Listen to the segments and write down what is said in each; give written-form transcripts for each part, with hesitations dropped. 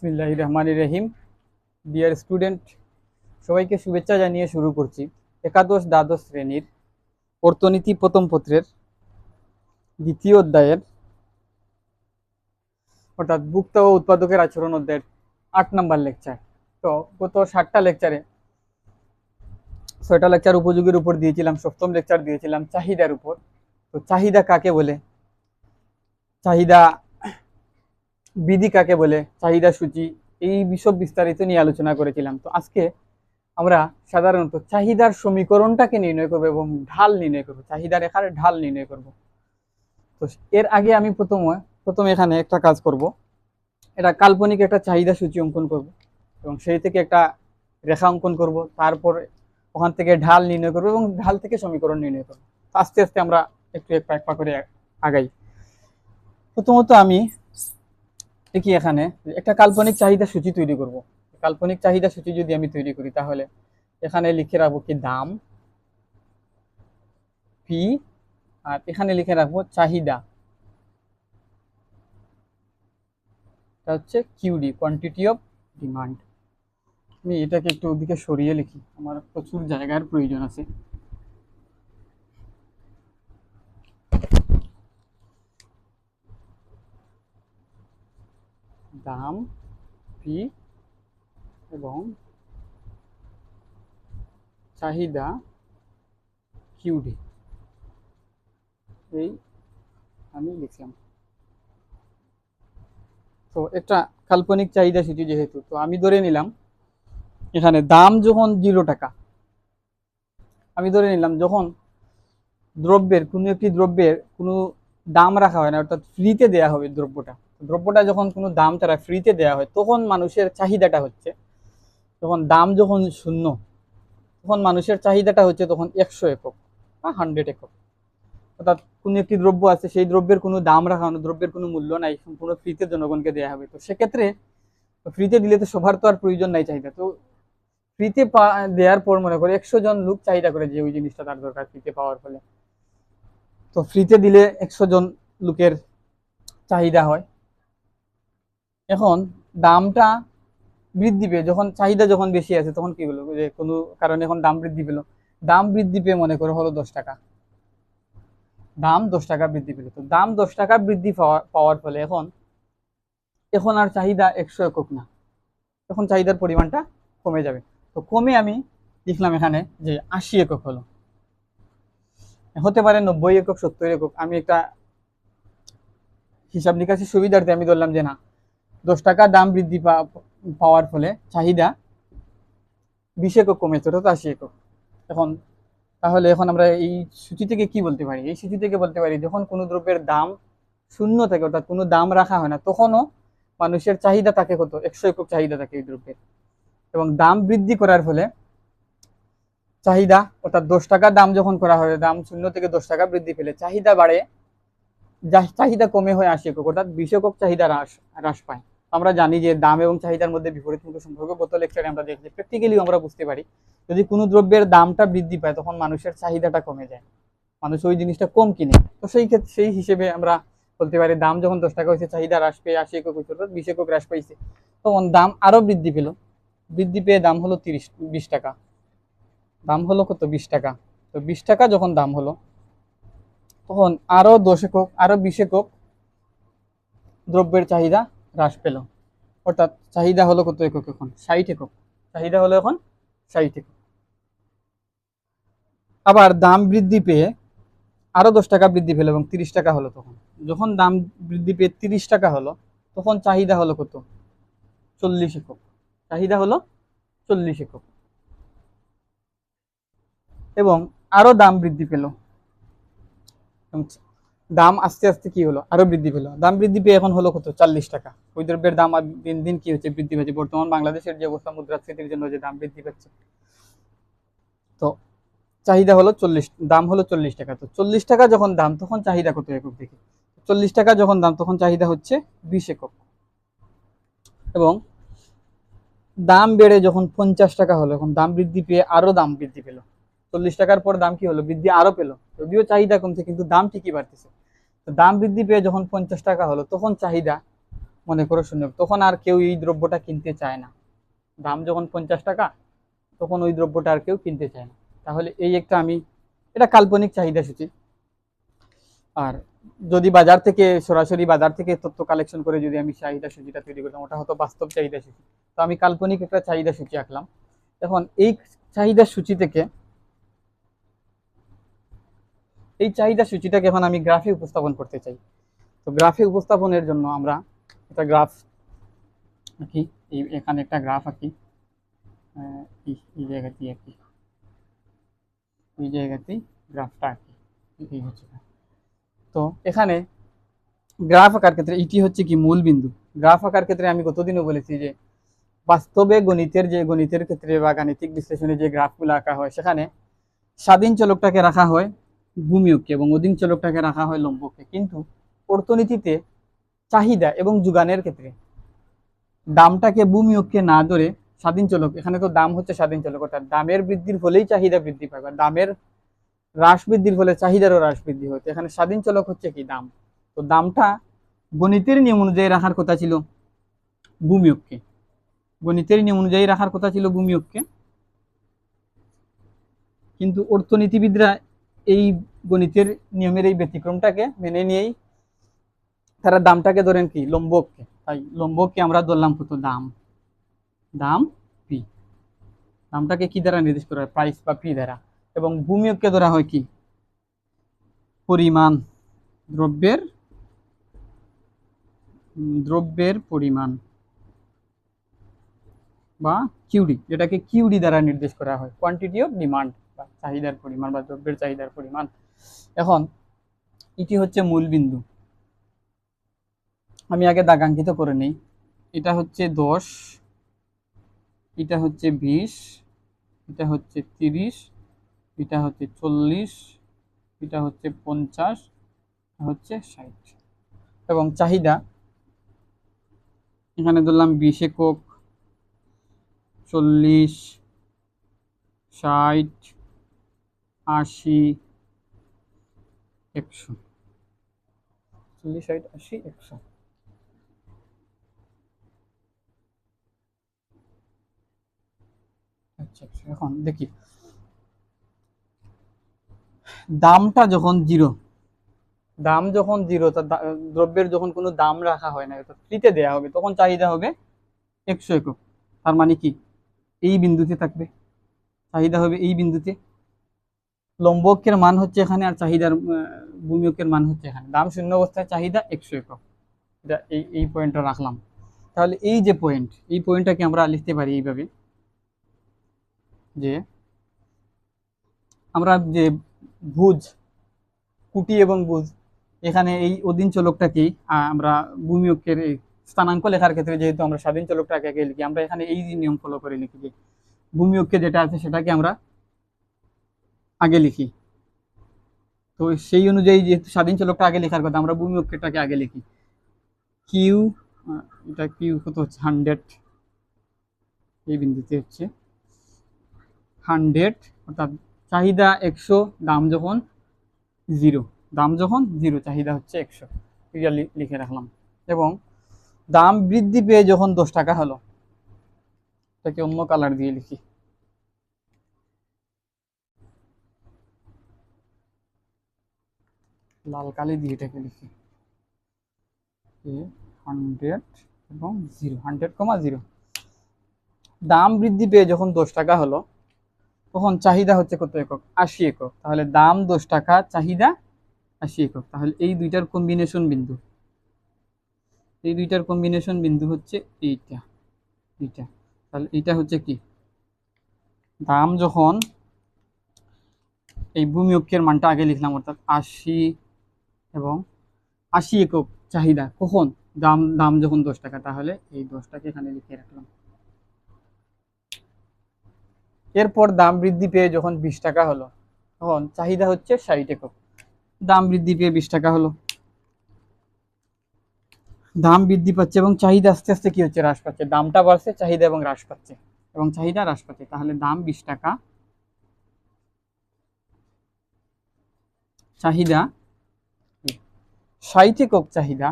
বিসমিল্লাহির রহমানির রহিম। Dear student, সবাইকে শুভেচ্ছা জানিয়ে শুরু করছি একাদশ দ্বাদশ শ্রেণীর অর্থনীতি প্রথম পত্রের দ্বিতীয় অধ্যায়ের অর্থাৎ ভোক্তা ও উৎপাদকের আচরণ অধ্যায়ের ৮ নম্বর লেকচার। তো গত ৭টা লেকচারে ৬টা লেকচার উপযোগের উপর দিয়েছিলাম, সপ্তম লেকচার দিয়েছিলাম চাহিদার উপর। তো চাহিদা কাকে বলে, চাহিদা বিধি কাকে বলে, চাহিদা সূচি, এই বিষয় বিস্তারিত নিয়ে আলোচনা করেছিলাম। তো আজকে আমরা সাধারণত চাহিদার সমীকরণটাকে নির্ণয় করবো এবং ঢাল নির্ণয় করবো, চাহিদা রেখার ঢাল নির্ণয় করব। তো এর আগে আমি প্রথমে এখানে একটা কাজ করব, এটা কাল্পনিক একটা চাহিদা সূচি অঙ্কন করব এবং সেই থেকে একটা রেখা অঙ্কন করব, তারপর ওখান থেকে ঢাল নির্ণয় করব এবং ঢাল থেকে সমীকরণ নির্ণয় করব। আস্তে আস্তে আমরা একটু এক পা করে আগাই। প্রথমত আমি দেখি এখানে একটা কাল্পনিক চাহিদা সূচি তৈরি করব। কাল্পনিক চাহিদা সূচি যদি আমি তৈরি করি তাহলে এখানে লিখে রাখবো কি দাম পি, আর এখানে লিখে রাখবো চাহিদা, এটা হচ্ছে কিউডি, কোয়ান্টিটি অফ ডিমান্ড। আমি এটাকে একটু ওদিকে সরিয়ে লিখি, আমার প্রচুর জায়গার প্রয়োজন আছে। দাম পি এবং চাহিদা কিউডি, এই আমি লিখলাম। তো একটা কাল্পনিক চাহিদা সূচি যেহেতু, তো আমি ধরে নিলাম এখানে দাম যখন 0 টাকা, আমি ধরে নিলাম যখন দ্রব্যের কোনো একটি দ্রব্যের কোনো দাম রাখা হয় না, অর্থাৎ ফ্রিতে দেয়া হবে দ্রব্যটা যখন কোনো দাম ছাড়া ফ্রিতে দেয়া হয় তখন মানুষের চাহিদাটা হচ্ছে, তখন দাম যখন 0 তখন মানুষের চাহিদাটা হচ্ছে তখন 100 একক বা 100 একক। অর্থাৎ কোনো একটি দ্রব্য আছে, সেই দ্রব্যের কোনো দাম রাখা হয় না, দ্রব্যের কোনো মূল্য নাই, সম্পূর্ণ ফ্রিতে জনগণকে দেওয়া হবে। তো সেক্ষেত্রে ফ্রিতে দিলে তো সবার তো আর প্রয়োজন নাই চাহিদা, তো ফ্রিতে দেওয়ার পর মনে করে 100 জন লোক চাহিদা করে যে ওই জিনিসটা তার দরকার ফ্রিতে পাওয়ার ফলে। তো ফ্রিতে দিলে 100 জন লোকের চাহিদা হয়। এখন দামটা বৃদ্ধি পেয়ে যখন চাহিদা যখন বেশি আছে তখন কি হলো, যে কোনো কারণে এখন দাম বৃদ্ধি পেলো, দাম বৃদ্ধি পেয়ে মনে করো হলো 10 টাকা, দাম 10 টাকা বৃদ্ধি পেল। তো দাম 10 টাকা বৃদ্ধি পাওয়ার ফলে এখন আর চাহিদা 100 একক না, তখন চাহিদার পরিমাণটা কমে যাবে। তো কমে আমি লিখলাম এখানে যে 80 একক হলো, হতে পারে 90 একক, 70 একক। আমি একটা হিসাব নিকাশের সুবিধার্থে আমি ধরলাম যে না, 10 টাকা দাম বৃদ্ধি পাওয়ার ফলে চাহিদা 20 একক কমেছে, অর্থাৎ 80 একক। তাহলে এখন আমরা এই সূচি থেকে কি বলতে পারি, এই সূচি থেকে বলতে পারি যখন কোনো দ্রব্যের দাম 0 থাকে, অর্থাৎ কোনো দাম রাখা হয় না, তখনও মানুষের চাহিদা থাকে কত, 100 একক চাহিদা থাকে এই দ্রব্যের। এবং দাম বৃদ্ধি করার ফলে চাহিদা, অর্থাৎ 10 টাকা দাম যখন করা হয়, দাম 0 থেকে 10 টাকা বৃদ্ধি পেলে চাহিদা বাড়ে, চাহিদা কমে হয় 80 একক, অর্থাৎ 20 একক চাহিদা হ্রাস পায়। আমরা জানি যে দাম এবং চাহিদার মধ্যে বিপরীতমুখী সম্পর্ক, গত লেকচারে আমরা দেখছি, প্র্যাকটিক্যালি আমরা বুঝতে পারি যদি কোনো দ্রব্যের দামটা বৃদ্ধি পায় তখন মানুষের চাহিদাটা কমে যায়, মানুষ ওই জিনিসটা কম কিনে। তো সেই ক্ষেত্রে সেই হিসেবে আমরা বলতে পারি দাম যখন 10 টাকা হয়েছে চাহিদা হ্রাস পেয়ে 80 একক হয়েছে, অর্থাৎ 20 একক হ্রাস পাইছে, তখন দাম আরো বৃদ্ধি পেল, বৃদ্ধি পেয়ে দাম হলো 20 টাকা, দাম হলো কত, 20 টাকা। তো 20 টাকা যখন দাম হলো তখন আরো 10 একক, আরো 20 একক দ্রব্যের চাহিদা হ্রাস পেল, অর্থাৎ চাহিদা হলো কত একক, এখন 60 একক, চাহিদা হলো এখন 60 একক। আবার দাম বৃদ্ধি পেয়ে আরো 10 টাকা বৃদ্ধি পেল এবং 30 টাকা হলো, তখন যখন দাম বৃদ্ধি পেয়ে 30 টাকা হলো তখন চাহিদা হলো কত, 40 একক, চাহিদা হলো 40 একক। এবং আরো দাম বৃদ্ধি পেল, দাম আস্তে আস্তে কি হলো, আরো বৃদ্ধি পেল, দাম বৃদ্ধি পেয়ে এখন হলো কত, 40 টাকা। ওই দ্রব্যের দাম দিন দিন কি হচ্ছে, বৃদ্ধি পাচ্ছে। বর্তমান বাংলাদেশের যে অবস্থা, মুদ্রাস্ফীতির জন্য যে দাম বৃদ্ধি পাচ্ছে, তো চাহিদা হলো 40, দাম হলো 40 টাকা। তো 40 টাকা যখন দাম তখন চাহিদা কত একক দেখি, 40 টাকা যখন দাম তখন চাহিদা হচ্ছে 20 একক। এবং দাম বেড়ে যখন 50 টাকা হলো, এখন দাম বৃদ্ধি পেয়ে আরো দাম বৃদ্ধি পেল, 40 টাকার পর দাম কি হলো, বৃদ্ধি আরো পেল, যদিও চাহিদা কমছে কিন্তু দাম ঠিকই বাড়তেছে। তো দাম বৃদ্ধি পেয়ে যখন 50 টাকা হলো তখন চাহিদা মনে করো 0, তখন আর কেউ এই দ্রব্যটা কিনতে চায় না। দাম যখন 50 টাকা, তখন ওই দ্রব্যটা আর কেউ কিনতে চায় না। তাহলে এই একটা এটা কাল্পনিক চাহিদা সূচি। আর যদি সরাসরি বাজার থেকে তথ্য কালেকশন করে যদি আমি চাহিদা সূচিটা তৈরি করতাম, ওটা হতো বাস্তব চাহিদা সূচি। তো আমি কাল্পনিক একটা চাহিদা সূচি আঁকলাম। এখন চাহিদা সূচি থেকে এই চাহিদা সূচিটাকে এখন আমি গ্রাফে উপস্থাপন করতে চাই। তো গ্রাফে উপস্থাপনের জন্য আমরা একটা গ্রাফ আঁকি। এখানে একটা গ্রাফ আঁকি, এই জায়গাতেই আঁকি, এই জায়গাতেই গ্রাফটা আঁকি। এই হচ্ছে, তো এখানে গ্রাফ আঁকার ক্ষেত্রে এটি হচ্ছে কি মূল বিন্দু। গ্রাফ আঁকার ক্ষেত্রে আমি গতদিনও বলেছি যে বাস্তবে গণিতের ক্ষেত্রে বা গাণিতিক বিশ্লেষণে যে গ্রাফগুলো আঁকা হয়, সেখানে স্বাধীন চলকটাকে রাখা হয় ভূমিয়ককে এবং অধীন চলকটাকে রাখা হয় লম্বককে। কিন্তু অর্থনীতিতে চাহিদা এবং যোগানের ক্ষেত্রে দামটাকে ভূমিয়ককে না ধরে স্বাধীন চলক, এখানে তো দাম হচ্ছে স্বাধীন চলক, অর্থাৎ দামের বৃদ্ধির ফলেই চাহিদা বৃদ্ধি পায়, বা দামের হ্রাস বৃদ্ধির ফলে চাহিদারও হ্রাস বৃদ্ধি হচ্ছে। এখানে স্বাধীন চলক হচ্ছে কি দাম। তো দামটা গণিতের নিয়ম অনুযায়ী রাখার কথা ছিল ভূমিয়ককে, গণিতের নিয়ম অনুযায়ী রাখার কথা ছিল ভূমিয়ককে, কিন্তু অর্থনীতিবিদরা এই গণিতের নিয়মের এই ব্যতিক্রমটাকে মেনে নিয়েই তারা দামটাকে ধরেন কি লম্বককে। তাই লম্বককে আমরা ধরলাম কত, দাম পি। দামটাকে কি দ্বারা নির্দেশ করা হয়, প্রাইস বা পি দ্বারা। এবং ভূমিয়ককে ধরা হয় কি পরিমাণ, দ্রব্যের পরিমাণ বা কিউডি, যেটাকে কিউডি দ্বারা নির্দেশ করা হয়, কোয়ান্টিটি অফ ডিমান্ড, বা চাহিদার পরিমাণ বা দ্রব্যের চাহিদার পরিমাণ। এখন এটি হচ্ছে মূল বিন্দু। আমি আগে দাগাঙ্কিত করে নিই। এটা হচ্ছে 10, এটা হচ্ছে 20, এটা হচ্ছে 30, এটা হচ্ছে 40, এটা হচ্ছে 50, হচ্ছে 60। এবং চাহিদা এখানে ধরলাম 20 একক, 40, 60, 80, 100, 40, 60, 80, 100। আচ্ছা, এখন দেখি দামটা যখন জিরো, দ্রব্যের যখন কোনো দাম রাখা হয় না, ফ্রিতে দেয়া হবে, তখন চাহিদা হবে 100 একক। তার মানে কি এই বিন্দুতে থাকবে, চাহিদা হবে এই বিন্দুতে, লম্বকের মান হচ্ছে এখানে, আর চাহিদার ভূমিয়কের মান হচ্ছে এখানে। দাম শূন্য অবস্থায় চাহিদা 100 একক, এটা এই পয়েন্টটা রাখলাম। তাহলে এই যে এই পয়েন্টটাকে আমরা লিখতে পারি এইভাবে, যে আমরা যে ভুজ, কুটি এবং ভুজ, এখানে এই অধীন চলকটাকেই আমরা ভূমিয়কের স্থানাঙ্ক লেখার ক্ষেত্রে যেহেতু আমরা স্বাধীন চলকটাকে আগে লিখি, আমরা এখানে এই নিয়ম ফলো করে লিখি যে ভূমিয়ককে যেটা আছে সেটাকে আমরা আগে লিখি। তো সেই অনুযায়ী যেহেতু স্বাধীন চলকটা আগে লেখার কথা, আমরা ভূমিয়কটাকে আগে লিখি। কিউ, এটা কিউ কত হচ্ছে 100, এই বিন্দুতে হচ্ছে 100, অর্থাৎ চাহিদা 100, দাম যখন জিরো, চাহিদা হচ্ছে 100, এটা লিখে রাখলাম। এবং দাম বৃদ্ধি পেয়ে যখন 10 টাকা হলো, এটাকে অন্য কালার দিয়ে লিখি, লাল কালি দিয়ে এটাকে লিখি 100 এবং 0, 100,0। দাম বৃদ্ধি পেয়ে যখন 10 টাকা হলো, তখন চাহিদা হচ্ছে কত একক, 80 একক। তাহলে দাম 10 টাকা, চাহিদা 80 একক। তাহলে এই দুইটার কম্বিনেশন বিন্দু হচ্ছে এইটা। তাহলে এইটা হচ্ছে কি দাম যখন, এই ভূমিয়কের মানটা আগে লিখলাম, অর্থাৎ 80 এবং 80 একক চাহিদা কখন, দাম যখন 10 টাকা। তাহলে এই 10টাকে এখানে লিখে রাখলাম। এরপর দাম বৃদ্ধি পেয়ে যখন 20 টাকা হলো, তখন চাহিদা হচ্ছে 60 একক। দাম বৃদ্ধি পেয়ে 20 টাকা হলো, দাম বৃদ্ধি পাচ্ছে এবং চাহিদা আস্তে আস্তে কি হচ্ছে, হ্রাস পাচ্ছে। দামটা বাড়ছে, চাহিদা এবং হ্রাস পাচ্ছে, এবং চাহিদা হ্রাস পাচ্ছে। তাহলে দাম 20 টাকা, চাহিদা 60 একক, চাহিদা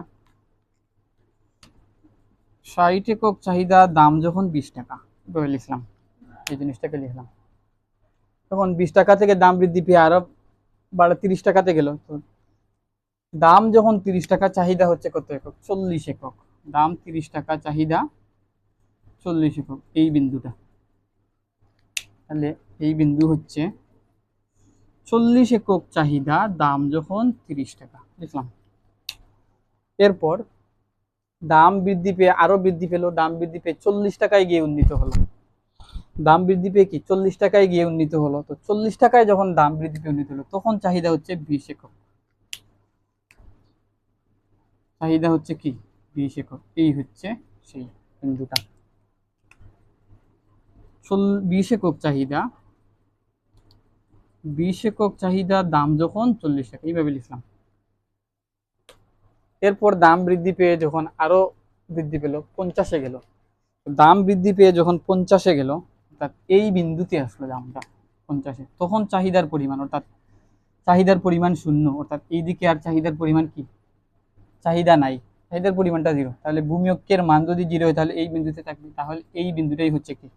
60 একক চাহিদা, দাম যখন 20 টাকা, এভাবে লিখলাম, এই জিনিসটাকে লিখলাম। তখন 20 টাকা থেকে দাম বৃদ্ধি পেয়ে আরো বাড়ে 30 টাকাতে গেল। তো দাম যখন 30 টাকা, চাহিদা হচ্ছে কত একক? 40 একক। দাম 30 টাকা, চাহিদা 40 একক, এই বিন্দুটা। তাহলে এই বিন্দু হচ্ছে 40 একক চাহিদা, দাম যখন 30 টাকা, লিখলাম। এরপর দাম বৃদ্ধি পেয়ে আরো বৃদ্ধি পেল, দাম বৃদ্ধি পেয়ে 40 টাকায় গিয়ে উন্নীত হলো। দাম বৃদ্ধি পেয়ে কি 40 টাকায় গিয়ে উন্নীত হলো। তো 40 টাকায় যখন দাম বৃদ্ধি পেয়ে উন্নীত হলো, তখন চাহিদা হচ্ছে 20 একক। চাহিদা হচ্ছে কি 20 একক, এই হচ্ছে সেই বিন্দুটা। 20 একক চাহিদা, 20 একক চাহিদা, দাম যখন 40 টাকা, এইভাবে লিখলাম। এরপর দাম বৃদ্ধি পেয়ে যখন আরো বৃদ্ধি পেল, 50-এ গেল। দাম বৃদ্ধি পেয়ে যখন 50-এ গেল, অর্থাৎ এই বিন্দুতে আসলো দামটা 50-এ, তখন চাহিদার পরিমাণ, অর্থাৎ চাহিদার পরিমাণ শূন্য, অর্থাৎ এইদিকে আর চাহিদার পরিমাণ কি, চাহিদা নাই, চাহিদার পরিমাণটা 0। তাহলে ভূমি অক্ষের মান যদি 0 হয়, তাহলে এই বিন্দুতে থাকবে। তাহলে এই বিন্দুটাই হচ্ছে কি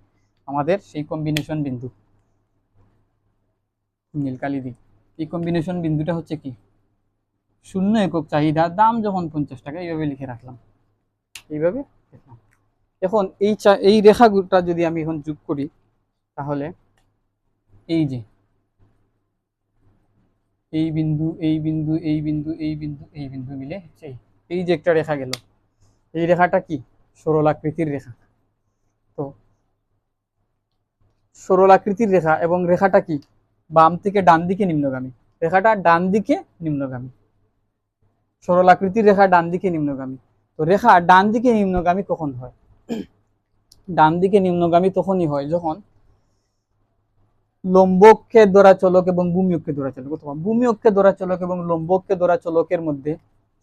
আমাদের সেই কম্বিনেশন বিন্দু। নীলকালি দিই, এই কম্বিনেশন বিন্দুটা হচ্ছে কি 0 একক চাহিদা, দাম যখন 50 টাকা, এইভাবে লিখে রাখলাম, এইভাবে লিখলাম। এখন এই রেখাগুলোটা যদি আমি এখন যোগ করি, তাহলে এই যে এই বিন্দু, এই বিন্দু, এই বিন্দু, এই বিন্দু, এই বিন্দু মিলে এই যে একটা রেখা গেল, এই রেখাটা কি সরলাকৃতির রেখা। তো সরলাকৃতির রেখা, এবং রেখাটা কি বাম থেকে ডান দিকে নিম্নগামী, রেখাটা ডান দিকে নিম্নগামী, সরলাকৃতির রেখা ডান দিকে নিম্নগামী। তো রেখা ডান দিকে নিম্নগামী কখন হয়? ডান দিকে নিম্নগামী তখনই হয় যখন লম্ব অক্ষে দ্বারা চলক এবং ভূমি অক্ষে দ্বারা চলক, অথবা ভূমি অক্ষে দ্বারা চলক এবং লম্ব অক্ষে দ্বারা চলকের মধ্যে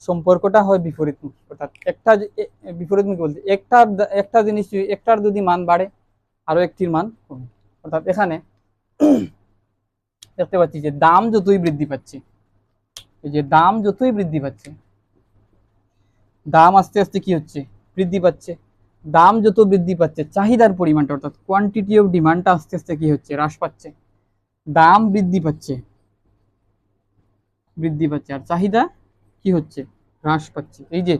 সম্পর্কটা হয় বিপরীতমুখী। অর্থাৎ একটা বিপরীতমুখী বলতে একটা জিনিস, একটার যদি মান বাড়ে, আরো একটির মান কমে। অর্থাৎ এখানে দেখতে পাচ্ছি যে দাম যতই বৃদ্ধি পাচ্ছে, এই যে দাম যতই বৃদ্ধি পাচ্ছে, দাম আস্তে আস্তে কি হচ্ছে বৃদ্ধি পাচ্ছে। দাম যত বৃদ্ধি পাচ্ছে, চাহিদার পরিমাণটা, অর্থাৎ কোয়ান্টিটি অফ ডিমান্ডটা আস্তে আস্তে কি হচ্ছে হ্রাস পাচ্ছে। দাম বৃদ্ধি পাচ্ছে, আর চাহিদা কি হচ্ছে হ্রাস পাচ্ছে। এই যে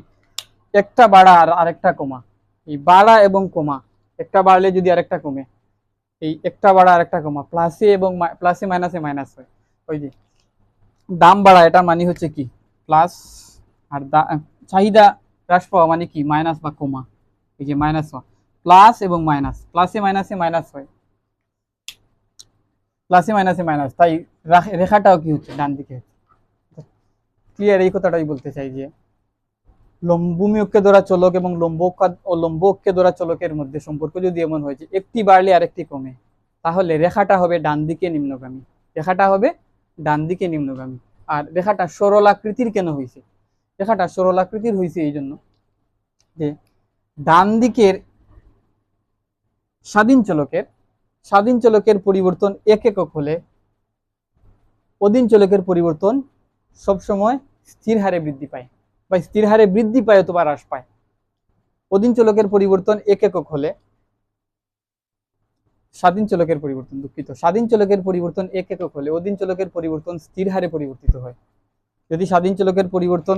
একটা বাড়া আর আরেকটা কমা, এই বাড়া এবং কমা, একটা বাড়লে যদি আরেকটা কমে, এই একটা বাড়া আরেকটা কমা, প্লাসে এবং প্লাসে মাইনাসে মাইনাস হয়। ওই যে দাম বাড়া, এটা মানে হচ্ছে কি প্লাস, আর চাহিদা হ্রাস পাওয়া মানে কি মাইনাস বা কমা। এই যে মাইনাস হওয়া, প্লাস এবং মাইনাস, প্লাসে মাইনাসে মাইনাস হয়, প্লাসে মাইনাসে মাইনাস, তাই রেখাটাও কি হচ্ছে ডান দিকে হচ্ছে। ক্লিয়ার? এই কথাটাই বলতে চাই যে ভূমি অক্ষে দ্বারা চলক এবং লম্ব অক্ষে দ্বারা চলকের মধ্যে সম্পর্ক যদি এমন হয় যে একটি বাড়লে আরেকটি কমে, তাহলে রেখাটা হবে ডান দিকে নিম্নগামী, রেখাটা হবে ডান দিকে নিম্নগামী। আর রেখাটা সরলাকৃতির কেন হয়েছে? রেখাটা সরলাকৃতির হয়েছে এই জন্য যে ডান দিকের স্বাধীন চলকের পরিবর্তন 1 একক হলে অধীন চলকের পরিবর্তন সবসময় স্থির হারে বৃদ্ধি পায়, বা স্থির হারে বৃদ্ধি পায় অথবা হ্রাস পায়। অধীন চলকের পরিবর্তন 1 একক হলে স্বাধীন চলকের পরিবর্তন 1 একক হলে অধীন চলকের পরিবর্তন স্থির হারে পরিবর্তিত হয়। যদি স্বাধীন চলকের পরিবর্তন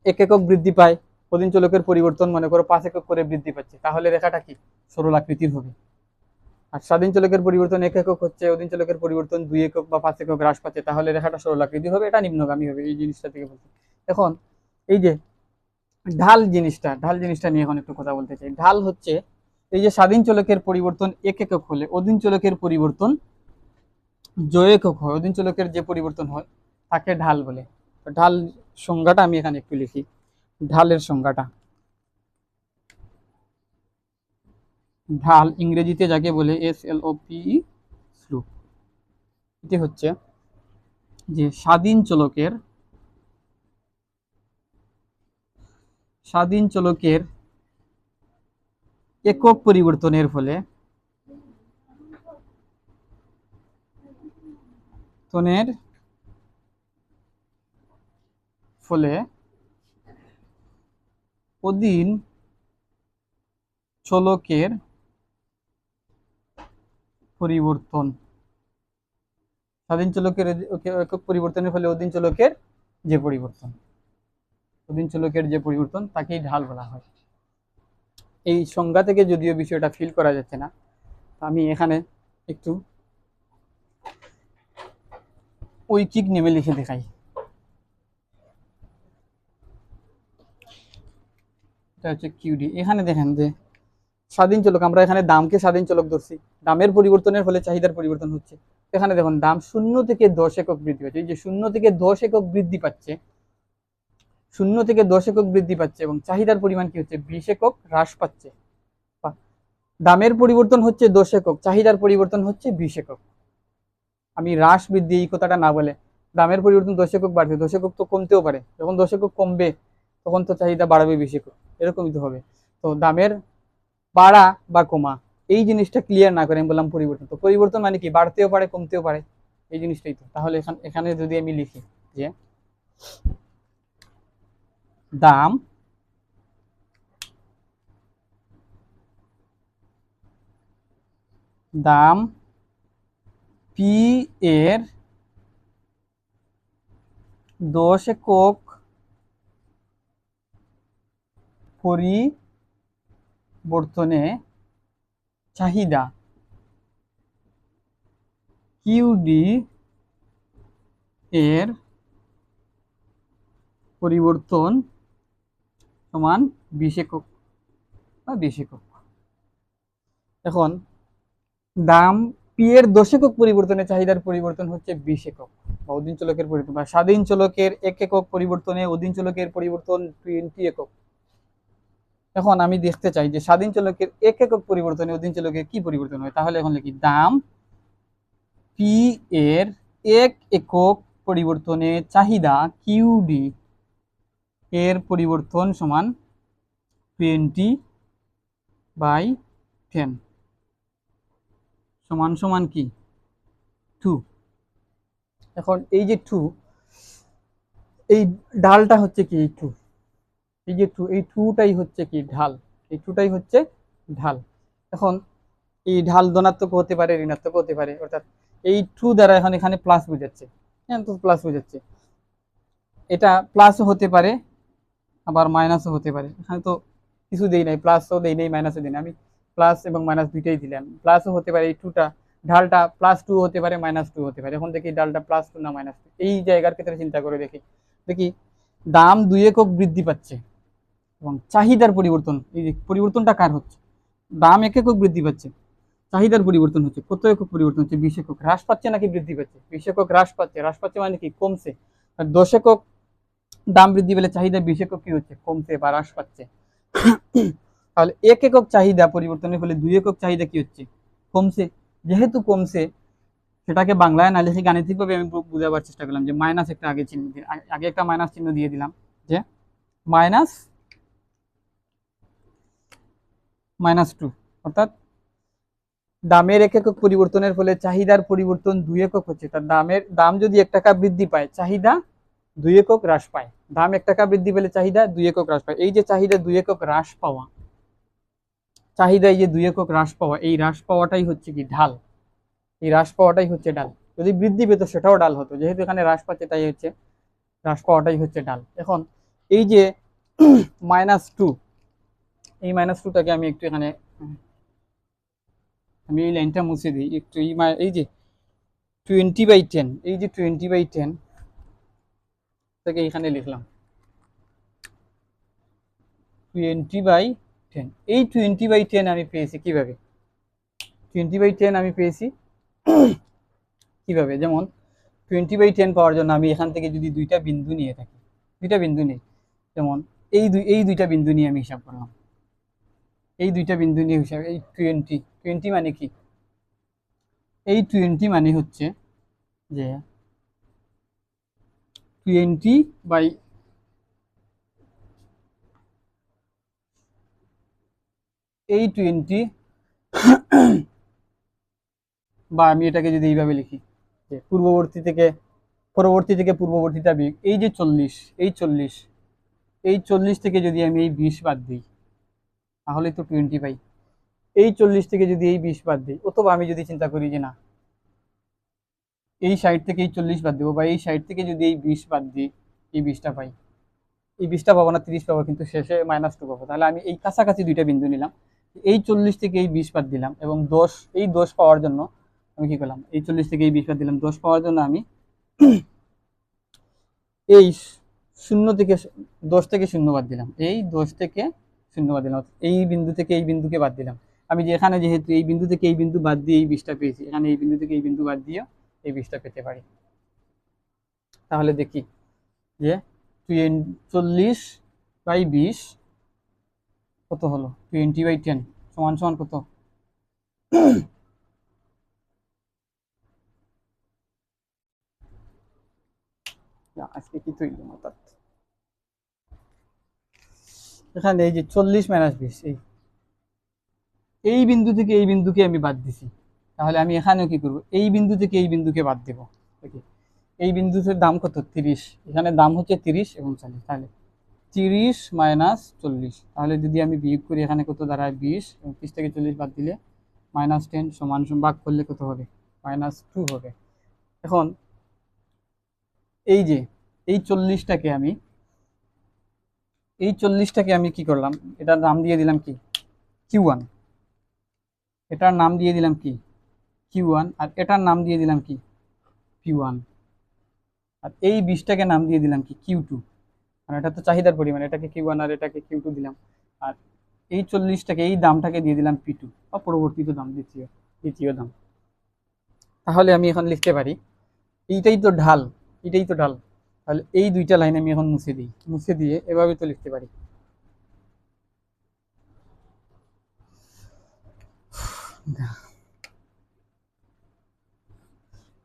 1 একক বৃদ্ধি পায়, অধীন চলকের পরিবর্তন মনে করো 5 একক করে বৃদ্ধি পাচ্ছে, তাহলে রেখাটা কি সরলাকৃতির হবে। আর স্বাধীন চলকের পরিবর্তন 1 একক হচ্ছে, অধীন চলকের পরিবর্তন 2 একক বা 5 একক হ্রাস পাচ্ছে, তাহলে রেখাটা সরলাকৃতি হবে, এটা নিম্নগামী হবে। এই জিনিসটা থেকে বলতে, এখন এই যে ঢাল জিনিসটা নিয়ে এখন একটু কথা বলতে চাই। ঢাল হচ্ছে এই যে স্বাধীন চলকের পরিবর্তন 1 একক হলে অধীন চলকের পরিবর্তন জয় একক হয়, অধীন চলকের যে পরিবর্তন হয় তাকে ঢাল বলে। ঢাল সংজ্ঞাটা আমি এখানে একটু লিখি। ঢালের সংজ্ঞাটা, ঢাল ইংরেজিতে যাকে বলে SLOPE, স্লোপ। এটি হচ্ছে যে স্বাধীন চলকের একক পরিবর্তনের ফলে অধীন চলকের পরিবর্তন, স্বাধীন চলকের একক পরিবর্তনের ফলে অধীন চলকের যে পরিবর্তন, অধীন চলকের যে পরিবর্তন তাকেই ঢাল বলা হয়। এই সংজ্ঞা থেকে যদিও বিষয়টা ফিল করা যাচ্ছে না, আমি এখানে একটু ঐকিক নেমে লিখে দেখাই। এটা হচ্ছে কিউডি। এখানে দেখেন যে স্বাধীন চলক, আমরা এখানে দামকে স্বাধীন চলক ধরছি, দামের পরিবর্তনের ফলে চাহিদার পরিবর্তন হচ্ছে। এখানে দেখুন দাম 0 থেকে 10 একক বৃদ্ধি পাচ্ছে, এই যে 0 থেকে 10 একক বৃদ্ধি পাচ্ছে, 0 থেকে 10 একক বৃদ্ধি পাচ্ছে এবং চাহিদার পরিমাণ কি হচ্ছে 20 একক হ্রাস পাচ্ছে। দামের পরিবর্তন হচ্ছে 10 একক, চাহিদার পরিবর্তন হচ্ছে 20 একক। আমি হ্রাস বৃদ্ধি এই কথাটা না বলে দামের পরিবর্তন 10 একক বাড়বে, 10 একক তো কমতেও পারে, যখন 10 একক কমবে তখন তো চাহিদা বাড়বে 20 একক, এরকমই তো হবে। তো দামের বাড়া বা কমা এই জিনিসটা ক্লিয়ার না করে আমি বললাম পরিবর্তন। তো পরিবর্তন মানে কি, বাড়তেও পারে কমতেও পারে, এই জিনিসটাই তো। তাহলে এখানে যদি আমি লিখি যে দাম দাম পি এর 10 একক পরিবর্তনে চাহিদা কিউডি এর পরিবর্তন সমান 20 একক বা 20 একক। এখন দাম পি এর 10 একক পরিবর্তনে চাহিদার পরিবর্তন হচ্ছে 20 একক বা অধীন চলকের পরিবর্তন, বা স্বাধীন চলকের 1 একক পরিবর্তনে অধীন চলকের পরিবর্তন 20 একক। এখন আমি দেখতে চাই যে স্বাধীন চলকের 1 একক পরিবর্তনে অধীন চলকের কি পরিবর্তন হয়। তাহলে এখন লিখি দাম পি এর 1 একক পরিবর্তনে চাহিদা কিউডি এর পরিবর্তন সমান 20/10 সমান সমান কি 2। এখন এই যে 2, এই ঢালটা হচ্ছে কি এই 2, এই যে 2, এই 2টাই হচ্ছে কি ঢাল, এই 2টাই হচ্ছে ঢাল। এখন এই ঢাল ধনাত্মক হতে পারে ঋণাত্মক হতে পারে, অর্থাৎ এই 2 দ্বারা এখন এখানে প্লাস বোঝাচ্ছে, হ্যাঁ তো প্লাস বোঝাচ্ছে, এটা প্লাসও হতে পারে আবার মাইনাসও হতে পারে। এখানে তো কিছু দেই নাই, প্লাসও দেই নাই মাইনাসও দেই নাই, আমি প্লাস এবং মাইনাস দুইটাই দিলাম। প্লাসও হতে পারে, এই 2টা ঢালটা +2 হতে পারে -2 হতে পারে। এখন দেখি ঢালটা +2 না -2, এই জায়গার ক্ষেত্রে চিন্তা করে দেখি দেখি দাম 2 একক বৃদ্ধি পাচ্ছে এবং চাহিদার পরিবর্তন, এই যে পরিবর্তনটা কার হচ্ছে, দাম 1 একক বৃদ্ধি পাচ্ছে, চাহিদার পরিবর্তন হচ্ছে কত একক পরিবর্তন হচ্ছে 20 একক। হ্রাস পাচ্ছে নাকি বৃদ্ধি পাচ্ছে, 20 একক হ্রাস পাচ্ছে, হ্রাস পাচ্ছে মানে কি কমছে। আর 10 একক দাম বৃদ্ধি পেলে চাহিদা 20 একক কি হচ্ছে কমছে বা হ্রাস পাচ্ছে। তাহলে 1 একক চাহিদা পরিবর্তনের ফলে 2 একক চাহিদা কি হচ্ছে কমছে। যেহেতু কমছে সেটাকে বাংলায় না লিখে গাণিতিকভাবে আমি বোঝাবার চেষ্টা করলাম যে মাইনাস একটা আগে চিহ্ন দিয়ে, আগে একটা মাইনাস চিহ্ন দিয়ে দিলাম যে -2, অর্থাৎ দামের 1 একক পরিবর্তনের ফলে চাহিদার পরিবর্তন 2 একক হচ্ছে। তার দাম যদি 1 টাকা বৃদ্ধি পায় চাহিদা 2 একক হ্রাস পায়, দাম 1 টাকা বৃদ্ধি পেলে চাহিদা 2 একক হ্রাস পায়। এই যে চাহিদা 2 একক হ্রাস পাওয়া, চাহিদা এই যে 2 একক হ্রাস পাওয়া, এই হ্রাস পাওয়াটাই হচ্ছে কি ঢাল, এই হ্রাস পাওয়াটাই হচ্ছে ডাল। যদি বৃদ্ধি পেত সেটাও ডাল হতো, যেহেতু এখানে হ্রাস পাচ্ছে তাই হচ্ছে হ্রাস পাওয়াটাই হচ্ছে ডাল। এখন এই যে -2, এই -2টাকে আমি একটু এখানে, আমি এই লাইনটা মুছে দিই একটু, এই যে 20/10, এই যে 20/10 থেকে এখানে লিখলাম 20/10। এই 20/10 আমি পেয়েছি কিভাবে, 20/10 আমি পেয়েছি কিভাবে, যেমন 20/10 পাওয়ার জন্য আমি এখান থেকে যদি দুইটা বিন্দু নিয়ে থাকি, দুইটা বিন্দু নিই, যেমন এই দুইটা বিন্দু নিয়ে আমি হিসাব করলাম, এই দুইটা বিন্দু নিয়ে হিসাব, এই 20 মানে কি, এই 20 মানে হচ্ছে যে 20 এই 20, বা আমি এটাকে যদি এইভাবে লিখি যে পূর্ববর্তী থেকে পূর্ববর্তীটা বিয়োগ, এই যে 40, এই 40 থেকে যদি আমি এই 20 বাদ দিই তাহলে তো 20 পাই। এই 40 থেকে যদি এই 20 বাদ দিই, অথবা আমি যদি চিন্তা করি যে না এই 60 থেকে এই 40 বাদ দেবো, বা এই 60 থেকে যদি এই 20 বাদ দিই, এই 20টা পাই, এই 20টা পাবো না, 30 পাবো, কিন্তু শেষে -2 পাবো। তাহলে আমি এই কাছাকাছি দুইটা বিন্দু নিলাম, এই 40 থেকে এই 20 বাদ দিলাম, এবং 10, এই 10 পাওয়ার জন্য আমি কি করলাম, এই 40 থেকে এই 20 বাদ দিলাম, 10 পাওয়ার জন্য আমি এই 0 থেকে 10 থেকে 0 বাদ দিলাম, এই 10 থেকে 0 বাদ দিলাম, এই বিন্দু থেকে এই বিন্দুকে বাদ দিলাম। আমি যে এখানে যেহেতু এই বিন্দু থেকে এই বিন্দু বাদ দিয়ে এই 20টা পেয়েছি, এখানে এই বিন্দু থেকে এই বিন্দু বাদ দিয়ে এই 20টা পেতে পারি। তাহলে দেখি যে 40/20 কত হলো, 20/10 সমান সমান কত? আজকে কি তৈরি মাথা, এখানে এই যে 40 - 20, এই বিন্দু থেকে এই বিন্দুকে আমি বাদ দিছি, তাহলে আমি এখানেও কি করব, এই বিন্দু থেকে এই বিন্দুকে বাদ দেব। এই বিন্দুতে দাম কত, 30, এখানে দাম হচ্ছে 30 এবং 40, তাহলে 30 - 40, তাহলে যদি আমি বিয়োগ করি এখানে কত দাঁড়ায়, 20, এবং 30 থেকে 40 বাদ দিলে -10 সমান ভাগ করলে কত হবে, -2 হবে। এখন এই যে এই 40টাকে আমি কি করলাম, এটার নাম দিয়ে দিলাম কি, Q1, এটার নাম দিয়ে দিলাম কি, Q1, আর এটার নাম দিয়ে দিলাম কি, P1, আর এই 20টাকে নাম দিয়ে দিলাম কি, Q2, আর এটা তো চাহিদার পরিমাণ, এটাকে Q1 আর এটাকে Q2 দিলাম, আর এই 40টাকে, এই দামটাকে দিয়ে দিলাম P2, বা পরবর্তীত দাম, দ্বিতীয় দাম। তাহলে আমি এখন লিখতে পারি, এইটাই তো ঢাল, তাহলে এই দুইটা লাইন আমি এখন মুছে দিই, মুছে দিয়ে এভাবে তো লিখতে পারি,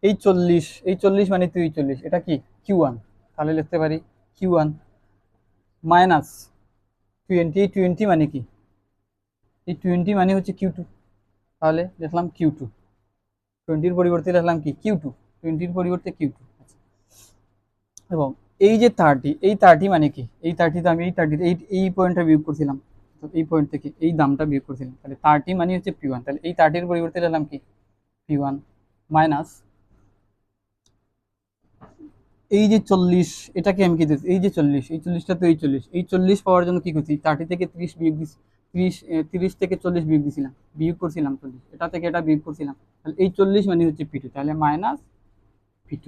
এই 40 মানে 40, এটা কি Q1, তাহলে লিখতে পারি Q1 মাইনাস 20, 20 মানে কি, এই 20 মানে হচ্ছে Q2, তাহলে লিখলাম Q2, 20-র পরিবর্তে লিখলাম কি, Q2, 20-র পরিবর্তে Q2। এবং এই যে 30, এই 30 মানে কি, এই 30 আমি এই 30 এই পয়েন্টটা বিয়োগ করছিলাম, তো এই পয়েন্ট থেকে এই দামটা বিয়োগ করছিলাম, তাহলে 30 মানে হচ্ছে P1, তাহলে এই 30-র পরিবর্তে লিখলাম কি, P1 মাইনাস এই যে 40, এটাকে আমি কি দিচ্ছি, এই যে 40, এই 40টা তো এই 40 পাওয়ার জন্য কি করছি, 30 থেকে 30 বিয়োগ দিচ্ছি, 30 থেকে 40 বিয়োগ দিছিলাম, বিয়োগ করছিলাম 40, এটা থেকে এটা বিয়োগ করছিলাম, তাহলে এই 40 মানে হচ্ছে P2, তাহলে -P2।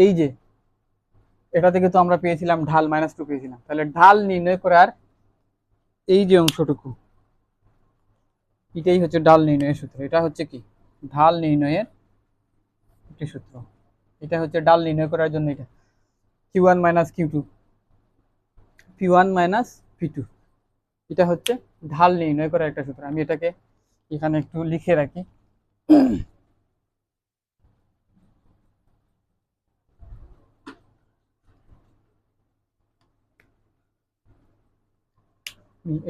এই যে এটা থেকে তো আমরা পেয়েছিলাম ঢাল, -2 পেয়েছিলাম, তাহলে ঢাল নির্ণয় করার এই যে অংশটুকু, এটাই হচ্ছে ঢাল নির্ণয়ের সূত্র। এটা হচ্ছে কি, ঢাল নির্ণয়ের একটি সূত্র, এটা হচ্ছে ঢাল নির্ণয় করার জন্য, এটা Q1 - Q2, P1 - P2, এটা হচ্ছে ঢাল নির্ণয় করার একটা সূত্র। আমি এটাকে এখানে একটু লিখে রাখি,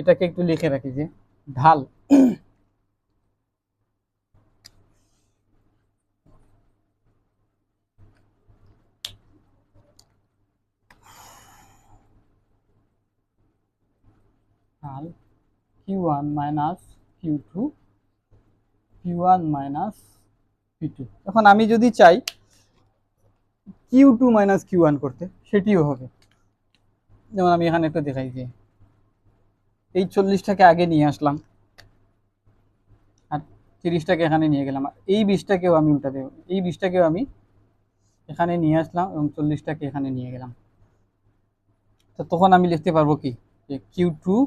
এটাকে একটু লিখে রাখি যে ঢাল ঢাল Q1 - Q2, P1 - P2। এখন আমি যদি চাই Q2 - Q1 করতে, সেটিও হবে। যেমন আমি এখানে একটু দেখাই যে এই 40টাকে আগে নিয়ে আসলাম, আর 30টাকে এখানে নিয়ে গেলাম, আর এই 20টাকেও আমি উল্টা দেব, এই 20টাকেও আমি এখানে নিয়ে আসলাম এবং 40টাকে এখানে নিয়ে গেলাম, তো তখন আমি লিখতে পারবো কি, যে Q2 -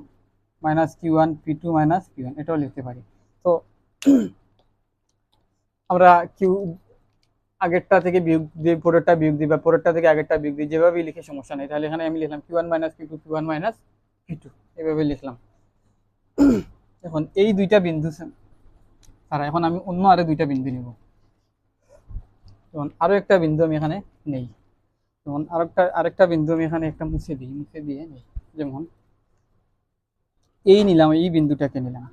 Q1, P2 - P1, এটাও লিখতে পারি। তো আমরা কিউ আগেরটা থেকে বিয়োগ দিয়ে পরেরটা বিয়োগ দিই, বা পরেরটা থেকে আগেরটা বিয়োগ দিই, যেভাবেই লিখে সমস্যা নেই। তাহলে এখানে আমি লিখলাম Q1 - Q2, P1 - P2, এভাবে লিখলাম। এখন এই দুইটা বিন্দু ছাড়া এখন আমি অন্য আরো দুইটা বিন্দু নিব, যেমন আরো একটা বিন্দু আমি এখানে নেই, যেমন আরেকটা বিন্দু আমি এখানে একটা মুছে দিয়ে নেই, যেমন এই নিলাম, এই বিন্দুটাকে নিলাম,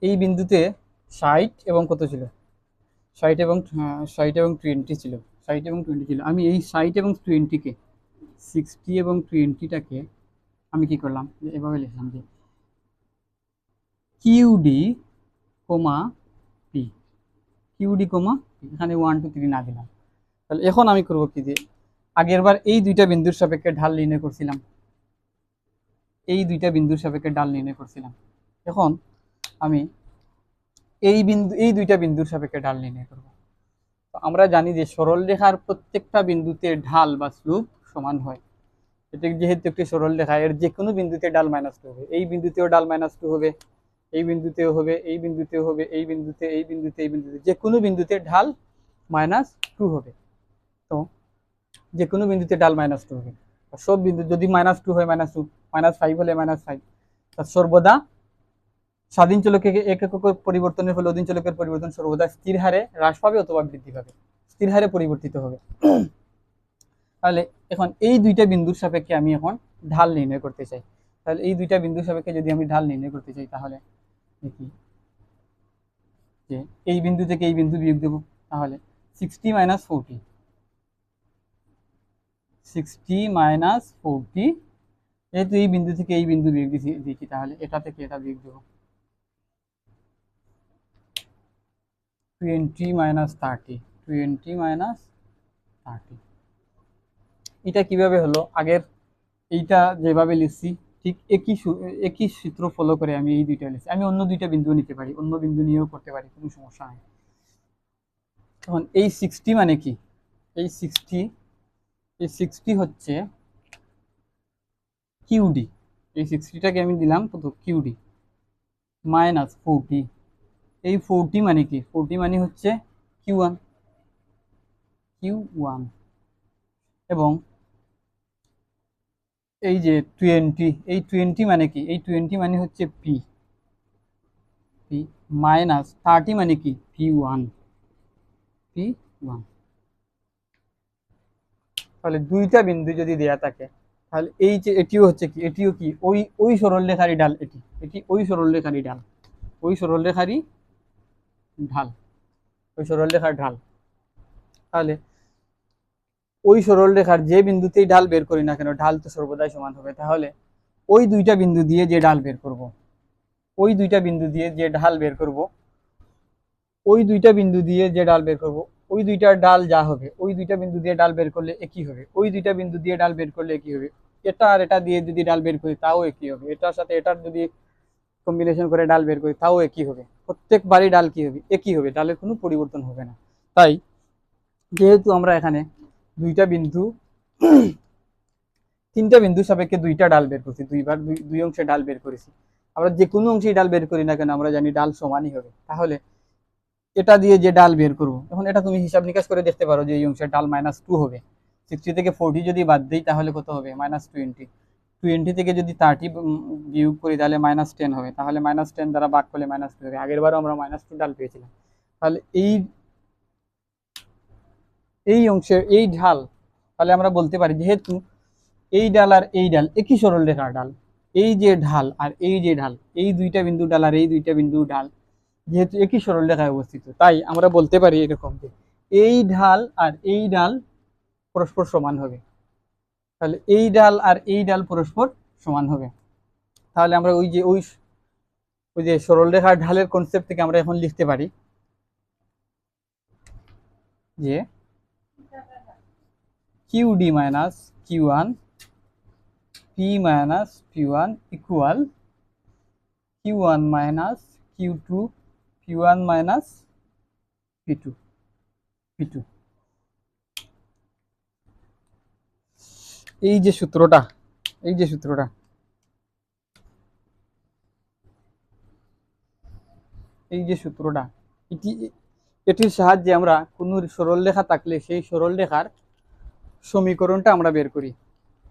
এই বিন্দুতে 60 এবং কত ছিল, 60 এবং 20 ছিল, 60 এবং 20 ছিল। আমি এই 60 এবং 20-কে 60 এবং 20টাকে আমি কি করলাম, এভাবে লিখলাম যে কিউডি কমা পি, কিউডি কমা পি, এখানে 1 2 3 না দিলাম। তাহলে এখন আমি করব কি, যে আগের বার এই দুইটা বিন্দুর সাপেক্ষে ঢাল নির্ণয় করছিলাম, এই দুইটা বিন্দুর সাপেক্ষে ঢাল নির্ণয় করছিলাম, এখন আমি এই দুইটা বিন্দুর সাপেক্ষে ঢাল নির্ণয় করব। তো আমরা জানি যে সরল রেখার প্রত্যেকটা বিন্দুতে ঢাল বা স্লোপ সমান হয়। এটা যেহেতু একটি সরল রেখা, এর যে কোনো বিন্দুতে ঢাল -2 হবে, এই বিন্দুতেও ঢাল -2 হবে, এই বিন্দুতেও হবে, এই বিন্দুতেও হবে, এই বিন্দুতে, এই বিন্দুতে, এই বিন্দুতে, যে কোনো বিন্দুতে ঢাল -2 হবে। তো যে কোনো বিন্দুতে ঢাল -2 হবে, সব বিন্দু যদি -2 হয় -2, -5 হলে -5, সর্বদা স্বাধীন চলকে এক একক পরিবর্তনের ফলে অধীন চলকের পরিবর্তন সর্বদা স্থির হারে হ্রাস পাবে অথবা বৃদ্ধি পাবে, স্থির হারে পরিবর্তিত হবে। তাহলে এখন এই দুইটা বিন্দুর সাপেক্ষে আমি এখন ঢাল নির্ণয় করতে চাই। তাহলে এই দুইটা বিন্দুর সাপেক্ষে যদি আমি ঢাল নির্ণয় করতে চাই, তাহলে দেখি যে এই বিন্দু থেকে এই বিন্দু বিয়োগ দেব, তাহলে 60 - 40, 60 - 40, যেহেতু এই বিন্দু থেকে এই বিন্দু বিয়োগ দিচ্ছি, তাহলে এটা থেকে এটা বিয়োগ দেব, 20 - 30, 20 - 30। এটা কিভাবে হলো, আগের এইটা যেভাবে লিখছি ঠিক একই সূত্র ফলো করে আমি এই দুইটা লিখছি। আমি অন্য দুইটা বিন্দু নিতে পারি, অন্য বিন্দু নিয়েও করতে পারি, কোনো সমস্যা নাই। এখন এই 60 মানে কি, এই 60 হচ্ছে কিউডি, এই 60টাকে আমি দিলাম কত, কিউডি -40, এই 40 মানে কি, 40 মানে হচ্ছে কিউ1, এবং এই যে 20, এই 20 মানে কি, এই 20 মানে হচ্ছে পি, -30 মানে কি P1, তাহলে দুইটা বিন্দু যদি দেয়া থাকে, তাহলে এই যে এটিও হচ্ছে কি, এটিও কি ওই সরল রেখারই ঢাল, এটি ওই সরল রেখারই ঢাল, ওই সরল রেখারই ঢাল, ওই সরল রেখার ঢাল। তাহলে ওই সরল রেখার যে বিন্দুতেই ঢাল বের করি না কেন, ঢাল তো সর্বদাই সমান হবে। তাহলে ওই দুইটা বিন্দু দিয়ে যে ঢাল বের করব, ওই দুইটা বিন্দু দিয়ে যে ঢাল বের করব, ওই দুইটা বিন্দু দিয়ে যে ডাল বের করব, ওই দুইটার ডাল যা হবে, ওই দুইটা বিন্দু দিয়ে ডাল বের করলে একই হবে, ওই দুইটা বিন্দু দিয়ে ডাল বের করলে একই হবে। এটা আর এটা দিয়ে যদি ডাল বের করি তাও একই হবে, এটার সাথে এটার যদি কম্বিনেশন করে ডাল বের করি তাও একই হবে, প্রত্যেকবারই ডাল কি হবে, একই হবে, ডালের কোনো পরিবর্তন হবে না। তাই যেহেতু আমরা এখানে দুইটা বিন্দু তিনটা বিন্দু সাপেক্ষে দুইটা ডাল বের করছি, দুইবার দুই অংশে ডাল বের করেছি, আমরা যে কোনো অংশেই ডাল বের করি না কেন আমরা জানি ডাল সমানই হবে। তাহলে এটা দিয়ে যে ডাল বের করবো, এখন এটা তুমি হিসাব নিকাশ করে দেখতে পারো যে এই অংশের ডাল -2 হবে। 60 থেকে 40 যদি বাদ দিই তাহলে কত হবে, -20, 20 থেকে যদি 30 বিয়োগ করি তাহলে -10 হবে, তাহলে -10 দ্বারা ভাগ করলে -2 হবে। আগের বারও আমরা -2 ডাল পেয়েছিলাম। তাহলে এই অংশের এই ঢাল, তাহলে আমরা বলতে পারি যেহেতু এই ডাল আর এই ডাল একই সরল রেখার ডাল, এই যে ঢাল আর এই যে ঢাল, এই দুইটা বিন্দু ডাল আর এই দুইটা বিন্দু ডাল যেহেতু একই সরল রেখায় অবস্থিত, তাই আমরা বলতে পারি এরকম যে এই ঢাল আর এই ডাল পরস্পর সমান হবে। তাহলে এই ডাল আর এই ডাল পরস্পর সমান হবে। তাহলে আমরা ওই যে সরল রেখার ঢালের কনসেপ্ট থেকে আমরা এখন লিখতে পারি যে QD minus Q one P minus P one equal Q one minus Q two P one minus P two. এই যে সূত্রটা, এটির সাহায্যে আমরা কোন সরল রেখা থাকলে সেই সরল রেখার সমীকরণটা আমরা বের করি।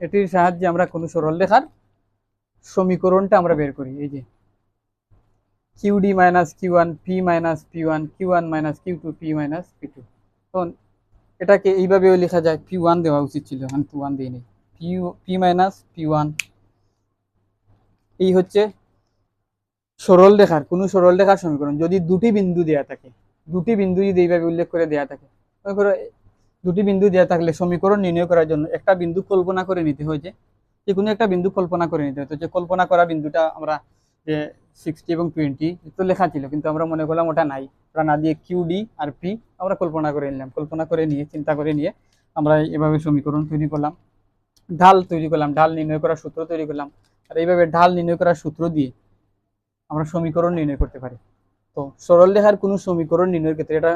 এটির সাহায্যে আমরা কোন সরল রেখার সমীকরণটা আমরা বের করি। এই যে QD minus Q one P minus P one Q one minus Q two P minus P two. তখন এটাকে এইভাবেও লেখা যায়, পি1 দেওয়া উচিত ছিল, আমি পি1 দিই নি, পি মাইনাস পি1। এই হচ্ছে সরল রেখার সমীকরণ যদি দুটি বিন্দু দেয়া থাকে, দুটি বিন্দু যদি এইভাবে উল্লেখ করে দেয়া থাকে, মনে করো দুটি বিন্দু দেওয়া থাকলে সমীকরণ নির্ণয় করার জন্য একটা বিন্দু কল্পনা করে নিতে হয়, যে কোনো একটা বিন্দু কল্পনা করে নিতে হয়। তো যে কল্পনা করা বিন্দুটা আমরা যে 60 এবং 20 তো লেখা ছিল, কিন্তু আমরা মনে করলাম ওটা নাই, ওটা না দিয়ে কিউডি আর পি আমরা কল্পনা করে নিলাম। কল্পনা করে নিয়ে চিন্তা করে নিয়ে আমরা এভাবে সমীকরণ তৈরি করলাম, ঢাল তৈরি করলাম, ঢাল নির্ণয় করার সূত্র তৈরি করলাম। আর এইভাবে ঢাল নির্ণয় করার সূত্র দিয়ে আমরা সমীকরণ নির্ণয় করতে পারি। তো সরল রেখার কোনো সমীকরণ নির্ণয়ের ক্ষেত্রে, এটা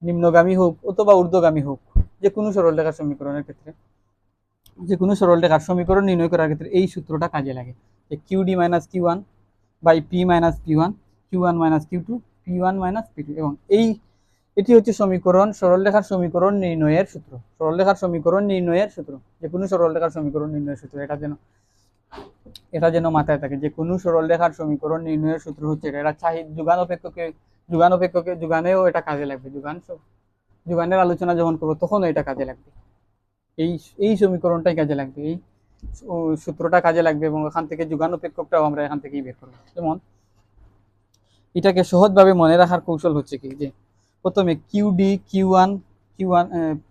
নিম্নগামী হোক অথবা ঊর্ধ্বগামী হোক, যে কোনো সরল রেখার সমীকরণের ক্ষেত্রে, যে কোনো সরল রেখার সমীকরণ নির্ণয় করার ক্ষেত্রে এই সূত্রটা কাজে লাগে, যে QD minus Q one by P minus P one, Q one minus Q two, P one minus P two. এবং এটি হচ্ছে সমীকরণ, সরল রেখার সমীকরণ নির্ণয়ের সূত্র, সরল রেখার সমীকরণ নির্ণয়ের সূত্র, যে কোনো সরল রেখার সমীকরণ নির্ণয়ের সূত্র। এটা যেন মাথায় থাকে, যে কোনো সরল রেখার সমীকরণ নির্ণয়ের সূত্র হচ্ছে এটা। যুগান অপেক্ষকে যুগানেও এটা কাজে লাগবে, যুগানের আলোচনা যখন করবো তখনও এটা কাজে লাগবে, এই এই সমীকরণটাই কাজে লাগবে, এই সূত্রটা কাজে লাগবে। এবং এখান থেকে যুগান অপেক্ষকটাও আমরা এখান থেকেই বের করবো। যেমন এটাকে সহজভাবে মনে রাখার কৌশল হচ্ছে কি, যে প্রথমে কিউডি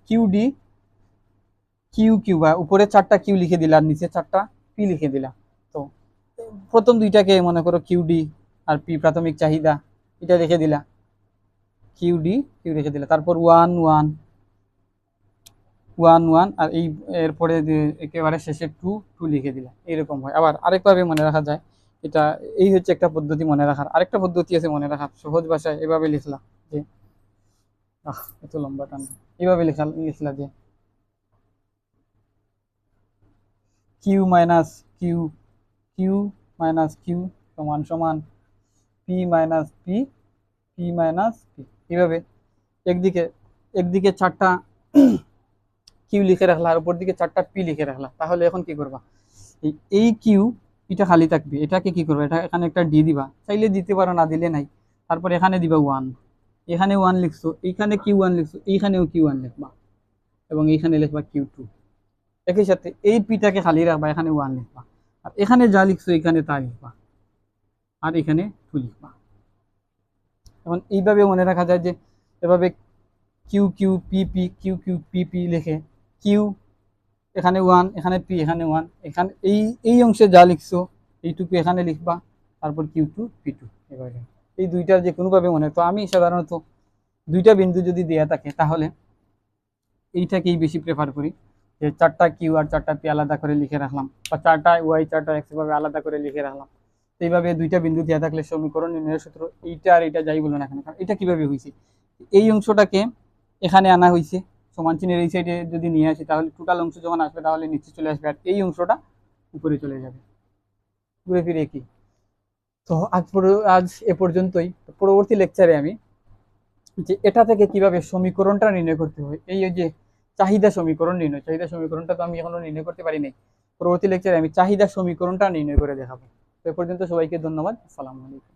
কিউডি কিউ বা উপরে 4টা কিউ লিখে দিলা আর নিচে 4টা পি লিখে দিলা। তো প্রথম দুইটাকে মনে করো কিউডি আর পি, প্রাথমিক চাহিদা, এটা লিখে দিলা, কিউ রেখে দিলা। তারপর 1 আর এই এরপরে একেবারে শেষে 2 লিখে দিলা, এরকম হয়। আবার আরেকভাবে মনে রাখা যায়, এটা এই হচ্ছে একটা পদ্ধতি মনে রাখার। আরেকটা পদ্ধতি আছে মনে রাখার, সহজ ভাষায় এভাবে লিখলা, যে এত লম্বা টান, এইভাবে লিখলা যে কিউ মাইনাস কিউ সমান সমান পি মাইনাস পি এইভাবে একদিকে 4টা কিউ লিখে রাখলা আর উপর দিকে 4টা পি লিখে রাখলা। তাহলে এখন কি করবা, এই কিউ এটা খালি থাকবে, এটাকে কি করবা, এটা এখানে একটা ডি দিবা, চাইলে দিতে পারো না দিলে নাই। তারপর এখানে দিবা 1, এখানে 1 লিখছো, এইখানে কিউ 1 লিখছো, এইখানেও কিউ 1 লিখবা এবং এইখানে লিখবা কিউ 2। একই সাথে এই পিটাকে খালি রাখবা, এখানে 1 লিখবা, আর এখানে যা লিখছো এখানে তা লিখবা, আর এখানে 2 লিখবা। এখন এইভাবে মনে রাখা যায়, যে এভাবে কিউ কিউ পি লিখে, কিউ এখানে 1, এখানে পি, এখানে 1, এখানে এই অংশে যা লিখছো এইটুকু এখানে লিখবা, তারপর কিউ টু পি টু। এভাবে এই দুইটার যে কোনোভাবে মনে, তো আমি সাধারণত দুইটা বিন্দু যদি দেয়া থাকে তাহলে এইটাকেই বেশি প্রেফার করি, যে 4টা কিউ আর 4টা পি আলাদা করে লিখে রাখলাম, বা 4টা ওয়াই 4টা এক্স ভাবে আলাদা করে লিখে রাখলাম। এইভাবে দুইটা বিন্দু দেওয়া থাকলে সমীকরণ নির্ণয়ের সূত্র এইটা আর এইটা যাই বলো না কেন, কারণ এটা কিভাবে হয়েছে, এই অংশটাকে এখানে আনা হয়েছে, সমান চিহ্নের এই সাইডে যদি নিয়ে আসি তাহলে টোটাল অংশ যখন আসবে তাহলে নিচে চলে আসবে, আর এই অংশটা উপরে চলে যাবে, ঘুরে ফিরে কি। তো আজ এ পর্যন্তই। পরবর্তী লেকচারে আমি যে এটা থেকে কিভাবে সমীকরণটা নির্ণয় করতে হয়, এই যে চাহিদা সমীকরণটা তো আমি এখনো নির্ণয় করতে পারি নাই। পরবর্তী লেকচারে আমি চাহিদা সমীকরণটা নির্ণয় করে দেখাবো। তো এ পর্যন্ত সবাইকে ধন্যবাদ। আসসালামু আলাইকুম।